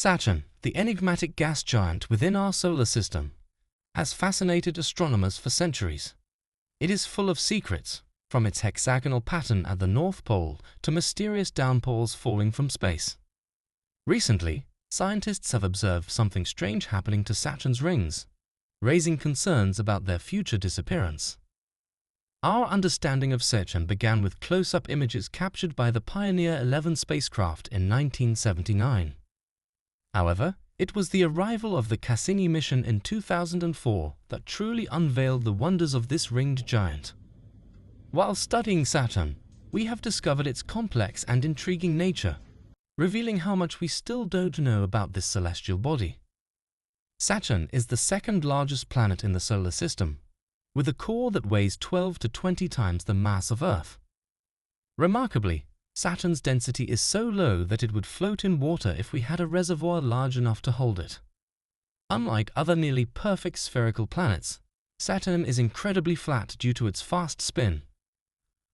Saturn, the enigmatic gas giant within our solar system, has fascinated astronomers for centuries. It is full of secrets, from its hexagonal pattern at the North Pole to mysterious downpours falling from space. Recently, scientists have observed something strange happening to Saturn's rings, raising concerns about their future disappearance. Our understanding of Saturn began with close-up images captured by the Pioneer 11 spacecraft in 1979. However, it was the arrival of the Cassini mission in 2004 that truly unveiled the wonders of this ringed giant. While studying Saturn, we have discovered its complex and intriguing nature, revealing how much we still don't know about this celestial body. Saturn is the second largest planet in the solar system, with a core that weighs 12 to 20 times the mass of Earth. Remarkably, Saturn's density is so low that it would float in water if we had a reservoir large enough to hold it. Unlike other nearly perfect spherical planets, Saturn is incredibly flat due to its fast spin,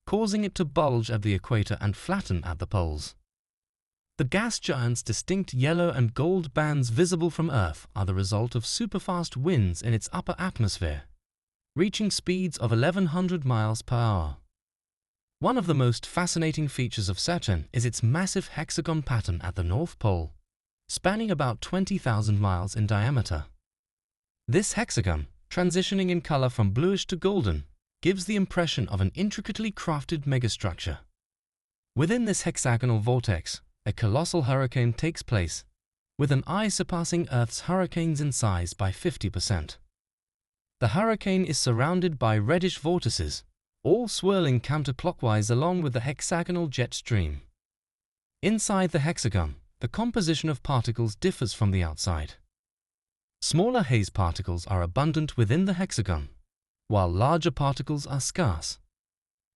causing it to bulge at the equator and flatten at the poles. The gas giant's distinct yellow and gold bands visible from Earth are the result of superfast winds in its upper atmosphere, reaching speeds of 1,100 miles per hour. One of the most fascinating features of Saturn is its massive hexagon pattern at the North Pole, spanning about 20,000 miles in diameter. This hexagon, transitioning in color from bluish to golden, gives the impression of an intricately crafted megastructure. Within this hexagonal vortex, a colossal hurricane takes place, with an eye surpassing Earth's hurricanes in size by 50%. The hurricane is surrounded by reddish vortices, all swirling counterclockwise along with the hexagonal jet stream. Inside the hexagon, the composition of particles differs from the outside. Smaller haze particles are abundant within the hexagon, while larger particles are scarce.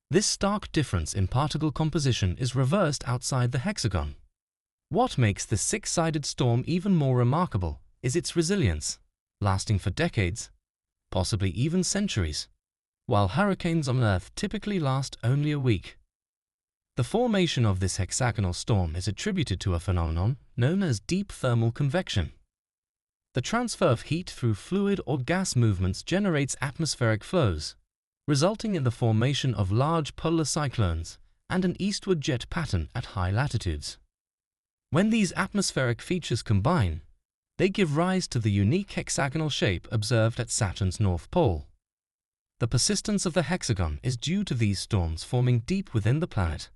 This stark difference in particle composition is reversed outside the hexagon. What makes this six-sided storm even more remarkable is its resilience, lasting for decades, possibly even centuries, while hurricanes on Earth typically last only a week. The formation of this hexagonal storm is attributed to a phenomenon known as deep thermal convection. The transfer of heat through fluid or gas movements generates atmospheric flows, resulting in the formation of large polar cyclones and an eastward jet pattern at high latitudes. When these atmospheric features combine, they give rise to the unique hexagonal shape observed at Saturn's North Pole. The persistence of the hexagon is due to these storms forming deep within the planet,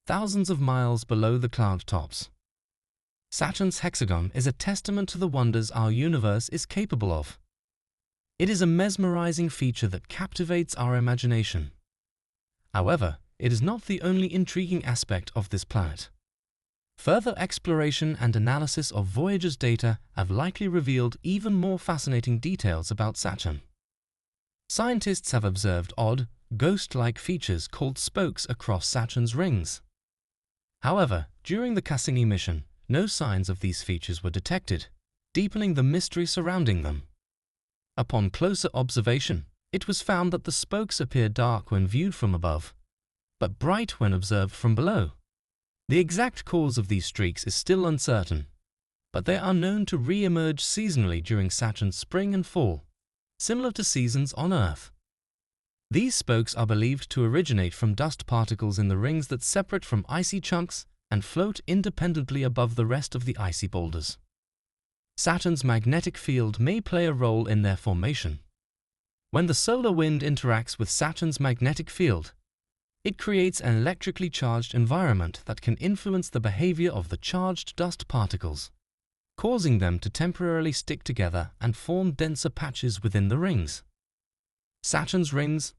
thousands of miles below the cloud tops. Saturn's hexagon is a testament to the wonders our universe is capable of. It is a mesmerizing feature that captivates our imagination. However, it is not the only intriguing aspect of this planet. Further exploration and analysis of Voyager's data have likely revealed even more fascinating details about Saturn. Scientists have observed odd, ghost-like features called spokes across Saturn's rings. However, during the Cassini mission, no signs of these features were detected, deepening the mystery surrounding them. Upon closer observation, it was found that the spokes appear dark when viewed from above, but bright when observed from below. The exact cause of these streaks is still uncertain, but they are known to re-emerge seasonally during Saturn's spring and fall, similar to seasons on Earth. These spokes are believed to originate from dust particles in the rings that separate from icy chunks and float independently above the rest of the icy boulders. Saturn's magnetic field may play a role in their formation. When the solar wind interacts with Saturn's magnetic field, it creates an electrically charged environment that can influence the behavior of the charged dust particles, causing them to temporarily stick together and form denser patches within the rings. Saturn's rings,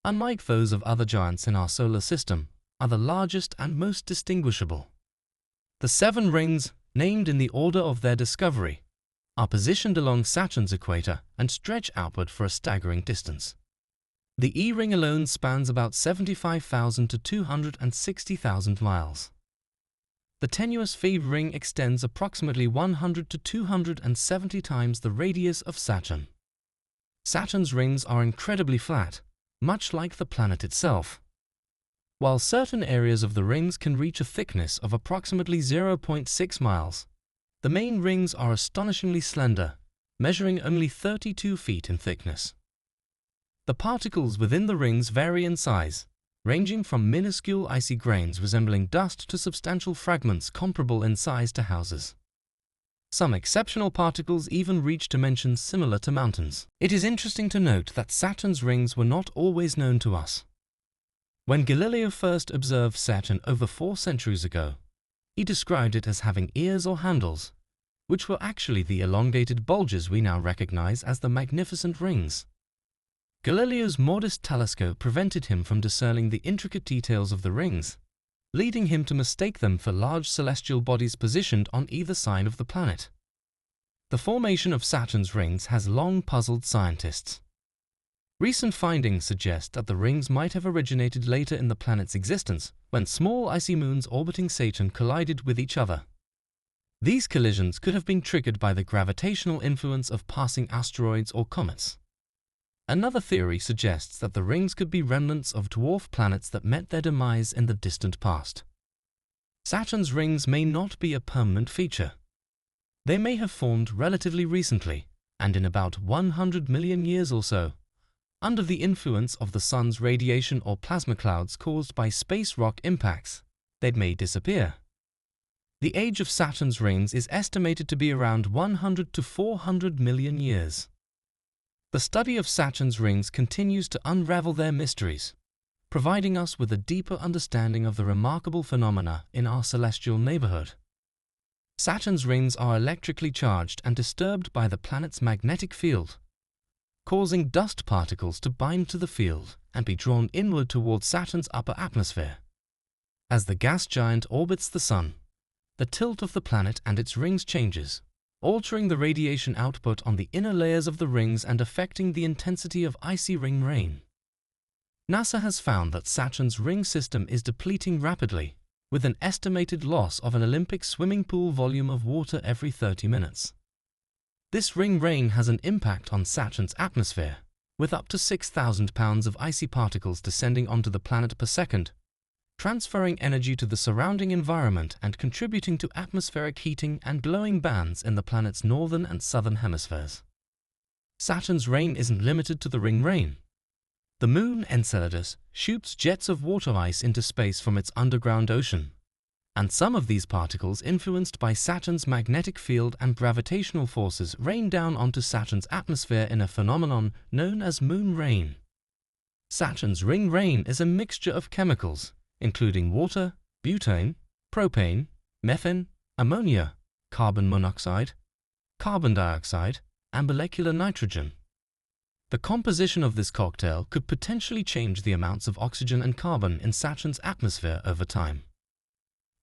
unlike those of other giants in our solar system, are the largest and most distinguishable. The 7 rings, named in the order of their discovery, are positioned along Saturn's equator and stretch outward for a staggering distance. The E-ring alone spans about 75,000 to 260,000 miles. The tenuous Phi ring extends approximately 100 to 270 times the radius of Saturn. Saturn's rings are incredibly flat, much like the planet itself. While certain areas of the rings can reach a thickness of approximately 0.6 miles, The main rings are astonishingly slender, measuring only 32 feet in thickness. The particles within the rings vary in size, ranging from minuscule icy grains resembling dust to substantial fragments comparable in size to houses. Some exceptional particles even reach dimensions similar to mountains. It is interesting to note that Saturn's rings were not always known to us. When Galileo first observed Saturn over 4 centuries ago, he described it as having ears or handles, which were actually the elongated bulges we now recognize as the magnificent rings. Galileo's modest telescope prevented him from discerning the intricate details of the rings, leading him to mistake them for large celestial bodies positioned on either side of the planet. The formation of Saturn's rings has long puzzled scientists. Recent findings suggest that the rings might have originated later in the planet's existence, when small icy moons orbiting Saturn collided with each other. These collisions could have been triggered by the gravitational influence of passing asteroids or comets. Another theory suggests that the rings could be remnants of dwarf planets that met their demise in the distant past. Saturn's rings may not be a permanent feature. They may have formed relatively recently, and in about 100 million years or so, under the influence of the Sun's radiation or plasma clouds caused by space rock impacts, they may disappear. The age of Saturn's rings is estimated to be around 100 to 400 million years. The study of Saturn's rings continues to unravel their mysteries, providing us with a deeper understanding of the remarkable phenomena in our celestial neighborhood. Saturn's rings are electrically charged and disturbed by the planet's magnetic field, causing dust particles to bind to the field and be drawn inward towards Saturn's upper atmosphere. As the gas giant orbits the Sun, the tilt of the planet and its rings changes, altering the radiation output on the inner layers of the rings and affecting the intensity of icy ring rain. NASA has found that Saturn's ring system is depleting rapidly, with an estimated loss of an Olympic swimming pool volume of water every 30 minutes. This ring rain has an impact on Saturn's atmosphere, with up to 6,000 pounds of icy particles descending onto the planet per second, transferring energy to the surrounding environment and contributing to atmospheric heating and glowing bands in the planet's northern and southern hemispheres. Saturn's rain isn't limited to the ring rain. The moon Enceladus shoots jets of water ice into space from its underground ocean, and some of these particles, influenced by Saturn's magnetic field and gravitational forces, rain down onto Saturn's atmosphere in a phenomenon known as moon rain. Saturn's ring rain is a mixture of chemicals, including water, butane, propane, methane, ammonia, carbon monoxide, carbon dioxide, and molecular nitrogen. The composition of this cocktail could potentially change the amounts of oxygen and carbon in Saturn's atmosphere over time.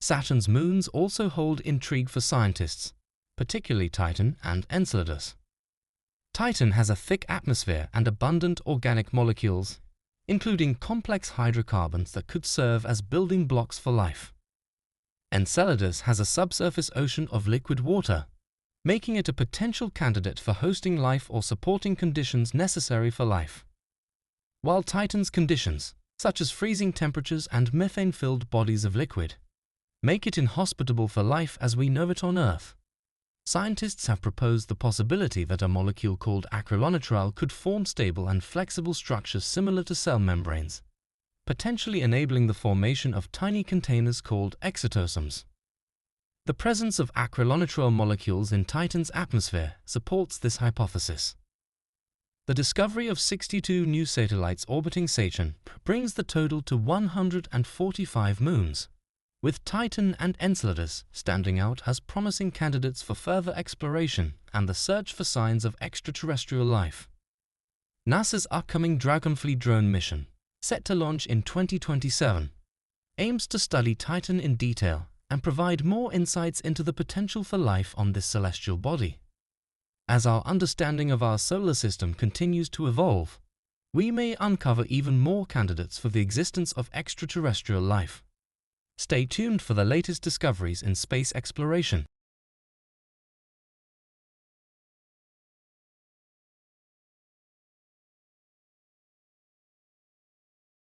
Saturn's moons also hold intrigue for scientists, particularly Titan and Enceladus. Titan has a thick atmosphere and abundant organic molecules, including complex hydrocarbons that could serve as building blocks for life. Enceladus has a subsurface ocean of liquid water, making it a potential candidate for hosting life or supporting conditions necessary for life. While Titan's conditions, such as freezing temperatures and methane-filled bodies of liquid, make it inhospitable for life as we know it on Earth, scientists have proposed the possibility that a molecule called acrylonitrile could form stable and flexible structures similar to cell membranes, potentially enabling the formation of tiny containers called exotosomes. The presence of acrylonitrile molecules in Titan's atmosphere supports this hypothesis. The discovery of 62 new satellites orbiting Saturn brings the total to 145 moons, with Titan and Enceladus standing out as promising candidates for further exploration and the search for signs of extraterrestrial life. NASA's upcoming Dragonfly drone mission, set to launch in 2027, aims to study Titan in detail and provide more insights into the potential for life on this celestial body. As our understanding of our solar system continues to evolve, we may uncover even more candidates for the existence of extraterrestrial life. Stay tuned for the latest discoveries in space exploration.